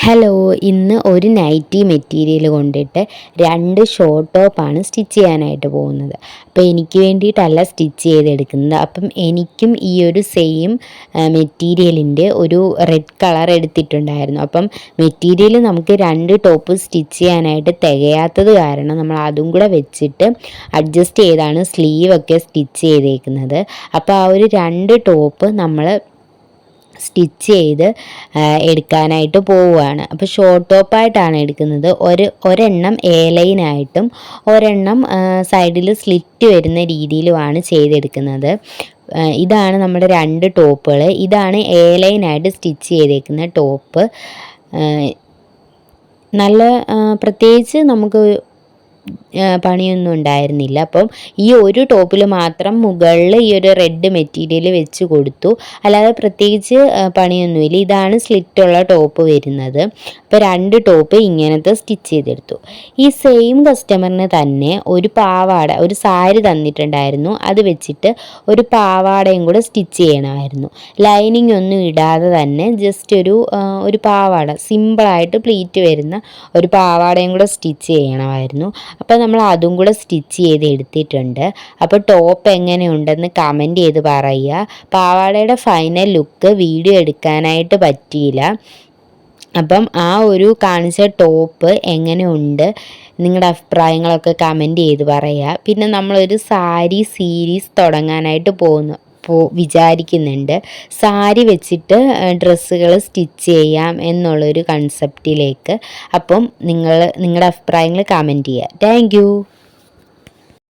Hello, ഇന്ന് ഒരു nightie material കൊണ്ടിട്ട് 2 ഷോർട്ട് ടോപ്പാണ് സ്റ്റിച്ച് ചെയ്യാനായിട്ട് പോകുന്നത്. അപ്പോൾ എനിക്ക് വേണ്ടിയിട്ടല്ല സ്റ്റിച്ച് ചെയ്തെടുക്കുന്നത്. അപ്പം എനിക്കും ഈ ഒരു സെയിം മെറ്റീരിയലിൻ്റെ ഒരു റെഡ് കളർ എടുത്തിട്ടുണ്ടായിരുന്നു. അപ്പം മെറ്റീരിയൽ നമുക്ക് 2 ടോപ്പ് സ്റ്റിച്ച് ചെയ്യാനായിട്ട് തികയാത്തത് കാരണം നമ്മൾ അതും കൂടെ വെച്ചിട്ട് അഡ്ജസ്റ്റ് ചെയ്താണ് സ്ലീവൊക്കെ സ്റ്റിച്ച് ചെയ്തേക്കുന്നത്. അപ്പോൾ ആ ഒരു 2 ടോപ്പ് നമ്മൾ സ്റ്റിച്ച് ചെയ്ത് എടുക്കാനായിട്ട് പോവുകയാണ്. അപ്പോൾ ഷോർട്ട് ടോപ്പായിട്ടാണ് എടുക്കുന്നത്. ഒരെണ്ണം എ ലൈനായിട്ടും ഒരെണ്ണം സൈഡിൽ സ്ലിറ്റ് വരുന്ന രീതിയിലുമാണ് ചെയ്തെടുക്കുന്നത്. ഇതാണ് നമ്മുടെ 2 ടോപ്പുകൾ. ഇതാണ് എ ലൈനായിട്ട് സ്റ്റിച്ച് ചെയ്തേക്കുന്ന ടോപ്പ്. നല്ല പ്രത്യേകിച്ച് നമുക്ക് പണിയൊന്നും ഉണ്ടായിരുന്നില്ല. അപ്പം ഈ ഒരു ടോപ്പിൽ മാത്രം മുകളിൽ ഈ ഒരു റെഡ് മെറ്റീരിയൽ വെച്ച് കൊടുത്തു. അല്ലാതെ പ്രത്യേകിച്ച് പണിയൊന്നുമില്ല. ഇതാണ് സ്ലിറ്റുള്ള ടോപ്പ് വരുന്നത്. അപ്പോൾ 2 ടോപ്പ് ഇങ്ങനത്തെ സ്റ്റിച്ച് ചെയ്തെടുത്തു. ഈ സെയിം കസ്റ്റമറിന് തന്നെ ഒരു പാവാട, ഒരു സാരി തന്നിട്ടുണ്ടായിരുന്നു. അത് വെച്ചിട്ട് ഒരു പാവാടയും കൂടെ സ്റ്റിച്ച് ചെയ്യണമായിരുന്നു. ലൈനിങ് ഒന്നും ഇടാതെ തന്നെ ജസ്റ്റ് ഒരു പാവാട, സിമ്പിളായിട്ട് പ്ലീറ്റ് വരുന്ന ഒരു പാവാടയും കൂടെ സ്റ്റിച്ച് ചെയ്യണമായിരുന്നു. അപ്പോൾ നമ്മൾ അതും കൂടെ സ്റ്റിച്ച് ചെയ്ത് എടുത്തിട്ടുണ്ട്. അപ്പോൾ ടോപ്പ് എങ്ങനെയുണ്ടെന്ന് കമൻറ്റ് ചെയ്ത് പറയുക. പാവാടയുടെ ഫൈനൽ ലുക്ക് വീഡിയോ എടുക്കാനായിട്ട് പറ്റിയില്ല. അപ്പം ആ ഒരു കാണിച്ച ടോപ്പ് എങ്ങനെയുണ്ട്, നിങ്ങളുടെ അഭിപ്രായങ്ങളൊക്കെ കമൻറ്റ് ചെയ്ത് പറയുക. പിന്നെ നമ്മളൊരു സാരി സീരീസ് തുടങ്ങാനായിട്ട് വിചാരിക്കുന്നുണ്ട്. സാരി വെച്ചിട്ട് ഡ്രസ്സുകൾ സ്റ്റിച്ച് ചെയ്യാം എന്നുള്ളൊരു കൺസെപ്റ്റിലേക്ക്. അപ്പം നിങ്ങളുടെ അഭിപ്രായങ്ങൾ കമൻറ്റ് ചെയ്യുക. Thank you.